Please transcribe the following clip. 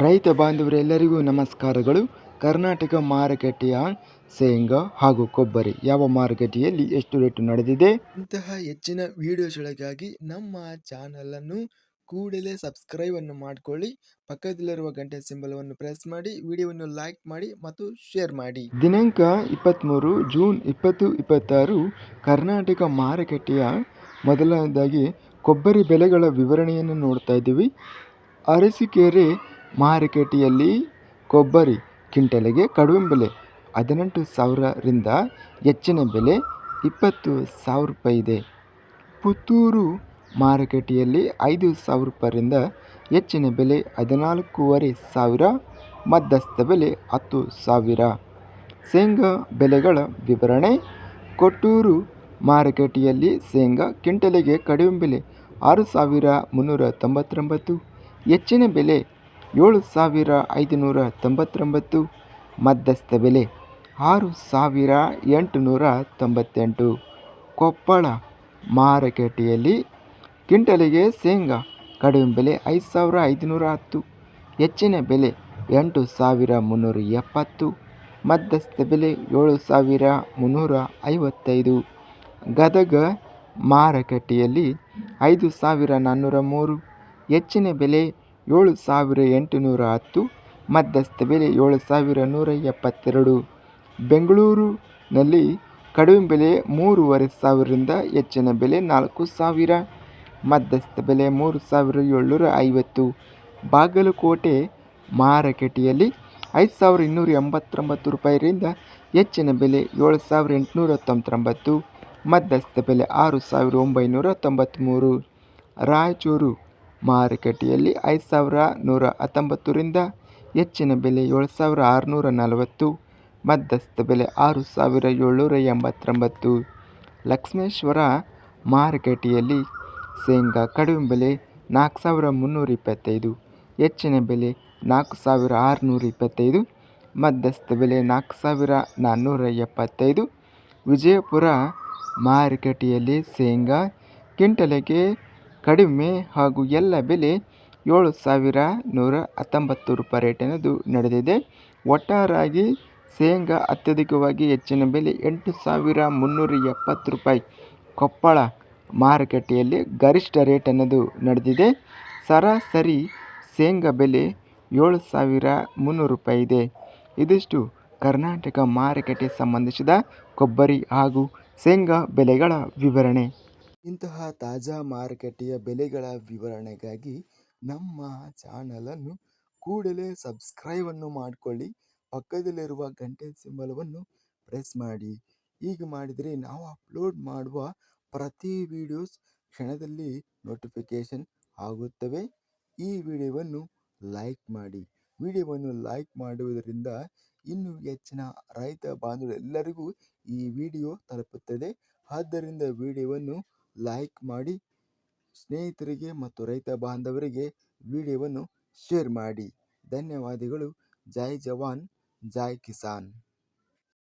ರೈತ ಬಾಂಧವರೆಲ್ಲರಿಗೂ ನಮಸ್ಕಾರಗಳು. ಕರ್ನಾಟಕ ಮಾರುಕಟ್ಟೆಯ ಶೇಂಗಾ ಹಾಗೂ ಕೊಬ್ಬರಿ ಯಾವ ಮಾರುಕಟ್ಟೆಯಲ್ಲಿ ಎಷ್ಟು ರೇಟು ನಡೆದಿದೆ, ಇಂತಹ ಹೆಚ್ಚಿನ ವಿಡಿಯೋಸ್ಗಳಿಗಾಗಿ ನಮ್ಮ ಚಾನಲನ್ನು ಕೂಡಲೇ ಸಬ್ಸ್ಕ್ರೈಬ್ ಅನ್ನು ಮಾಡಿಕೊಳ್ಳಿ. ಪಕ್ಕದಲ್ಲಿರುವ ಗಂಟೆ ಸಿಂಬಲವನ್ನು ಪ್ರೆಸ್ ಮಾಡಿ, ವಿಡಿಯೋವನ್ನು ಲೈಕ್ ಮಾಡಿ ಮತ್ತು ಶೇರ್ ಮಾಡಿ. ದಿನಾಂಕ 23 ಜೂನ್ 2026 ಕರ್ನಾಟಕ ಮಾರುಕಟ್ಟೆಯ ಮೊದಲನೇದಾಗಿ ಕೊಬ್ಬರಿ ಬೆಲೆಗಳ ವಿವರಣೆಯನ್ನು ನೋಡ್ತಾ ಇದ್ದೀವಿ. ಅರಸೀಕೆರೆ ಮಾರುಕಟ್ಟೆಯಲ್ಲಿ ಕೊಬ್ಬರಿ ಕ್ವಿಂಟಲಿಗೆ ಕಡಿಮೆ ಬೆಲೆ 18,000ರಿಂದ ಹೆಚ್ಚಿನ ಬೆಲೆ 20,000 ರೂಪಾಯಿ ಇದೆ. ಪುತ್ತೂರು ಮಾರುಕಟ್ಟೆಯಲ್ಲಿ 5,000 ರೂಪಾಯಿಯಿಂದ ಹೆಚ್ಚಿನ ಬೆಲೆ 14,500, ಮಧ್ಯಸ್ಥ ಬೆಲೆ 10,000. ಶೇಂಗಾ ಬೆಲೆಗಳ ವಿವರಣೆ. ಕೊಟ್ಟೂರು ಮಾರುಕಟ್ಟೆಯಲ್ಲಿ ಶೇಂಗಾ ಕ್ವಿಂಟಲಿಗೆ ಕಡಿಮೆ ಬೆಲೆ 6,399, ಹೆಚ್ಚಿನ ಬೆಲೆ 7,599, ಮಧ್ಯಸ್ಥ ಬೆಲೆ 6,898. ಕೊಪ್ಪಳ ಮಾರುಕಟ್ಟೆಯಲ್ಲಿ ಕ್ವಿಂಟಲಿಗೆ ಶೇಂಗಾ ಕಡಿಮೆ ಬೆಲೆ 5,510, ಹೆಚ್ಚಿನ ಬೆಲೆ 8,370, ಮಧ್ಯಸ್ಥ ಬೆಲೆ 7,355. ಗದಗ ಮಾರುಕಟ್ಟೆಯಲ್ಲಿ 5,403, ಹೆಚ್ಚಿನ ಬೆಲೆ 7,810, ಮಧ್ಯಸ್ಥ ಬೆಲೆ 7,172. ಬೆಂಗಳೂರಿನಲ್ಲಿ ಕಡಿಮೆ ಬೆಲೆ 3,500ರಿಂದ ಹೆಚ್ಚಿನ ಬೆಲೆ 4,000, ಮಧ್ಯಸ್ಥ ಬೆಲೆ 3,750. ಬಾಗಲಕೋಟೆ ಮಾರುಕಟ್ಟೆಯಲ್ಲಿ 5,289 ರೂಪಾಯಿರಿಂದ ಹೆಚ್ಚಿನ ಬೆಲೆ 7,899, ಮಧ್ಯಸ್ಥ ಬೆಲೆ 6,993. ರಾಯಚೂರು ಮಾರುಕಟ್ಟೆಯಲ್ಲಿ 5,119ರಿಂದ ಹೆಚ್ಚಿನ ಬೆಲೆ 7,640, ಮಧ್ಯಸ್ಥ ಬೆಲೆ 6,789. ಲಕ್ಷ್ಮೇಶ್ವರ ಮಾರುಕಟ್ಟೆಯಲ್ಲಿ ಶೇಂಗಾ ಕಡಿಮೆ ಬೆಲೆ 4,325, ಹೆಚ್ಚಿನ ಬೆಲೆ 4,625, ಮಧ್ಯಸ್ಥ ಬೆಲೆ 4,475. ವಿಜಯಪುರ ಮಾರುಕಟ್ಟೆಯಲ್ಲಿ ಶೇಂಗಾ ಕ್ವಿಂಟಲಿಗೆ ಕಡಿಮೆ ಹಾಗೂ ಎಲ್ಲ ಬೆಲೆ 7,119 ರೂಪಾಯಿ ರೇಟಿನದು ನಡೆದಿದೆ. ಒಟ್ಟಾರೆಯಾಗಿ ಶೇಂಗಾ ಅತ್ಯಧಿಕವಾಗಿ ಹೆಚ್ಚಿನ ಬೆಲೆ 8,370 ರೂಪಾಯಿ ಕೊಪ್ಪಳ ಮಾರುಕಟ್ಟೆಯಲ್ಲಿ ಗರಿಷ್ಠ ರೇಟ್ ಅನ್ನೋದು ನಡೆದಿದೆ. ಸರಾಸರಿ ಶೇಂಗಾ ಬೆಲೆ 7,300 ರೂಪಾಯಿ ಇದೆ. ಇದಿಷ್ಟು ಕರ್ನಾಟಕ ಮಾರುಕಟ್ಟೆ ಸಂಬಂಧಿಸಿದ ಕೊಬ್ಬರಿ ಹಾಗೂ ಶೇಂಗಾ ಬೆಲೆಗಳ ವಿವರಣೆ. ಇಂತಹ ತಾಜಾ ಮಾರುಕಟ್ಟೆಯ ಬೆಲೆಗಳ ವಿವರಣೆಗಾಗಿ ನಮ್ಮ ಚಾನಲನ್ನು ಕೂಡಲೇ ಸಬ್ಸ್ಕ್ರೈಬ್ ಅನ್ನು ಮಾಡಿಕೊಳ್ಳಿ. ಪಕ್ಕದಲ್ಲಿರುವ ಗಂಟೆ ಸಿಂಬಲವನ್ನು ಪ್ರೆಸ್ ಮಾಡಿ. ಹೀಗೆ ಮಾಡಿದರೆ ನಾವು ಅಪ್ಲೋಡ್ ಮಾಡುವ ಪ್ರತಿ ವಿಡಿಯೋಸ್ ಕ್ಷಣದಲ್ಲಿ ನೋಟಿಫಿಕೇಶನ್ ಆಗುತ್ತವೆ. ಈ ವಿಡಿಯೋವನ್ನು ಲೈಕ್ ಮಾಡಿ. ವಿಡಿಯೋವನ್ನು ಲೈಕ್ ಮಾಡುವುದರಿಂದ ಇನ್ನೂ ಹೆಚ್ಚಿನ ರೈತ ಬಾಂಧವರೆಲ್ಲರಿಗೂ ಈ ವಿಡಿಯೋ ತಲುಪುತ್ತದೆ. ಆದ್ದರಿಂದ ವಿಡಿಯೋವನ್ನು ಲೈಕ್ ಮಾಡಿ, ಸ್ನೇಹಿತರಿಗೆ ಮತ್ತು ರೈತ ಬಾಂಧವರಿಗೆ ವಿಡಿಯೋವನ್ನು ಶೇರ್ ಮಾಡಿ. ಧನ್ಯವಾದಗಳು. ಜೈ ಜವಾನ್, ಜೈ ಕಿಸಾನ್.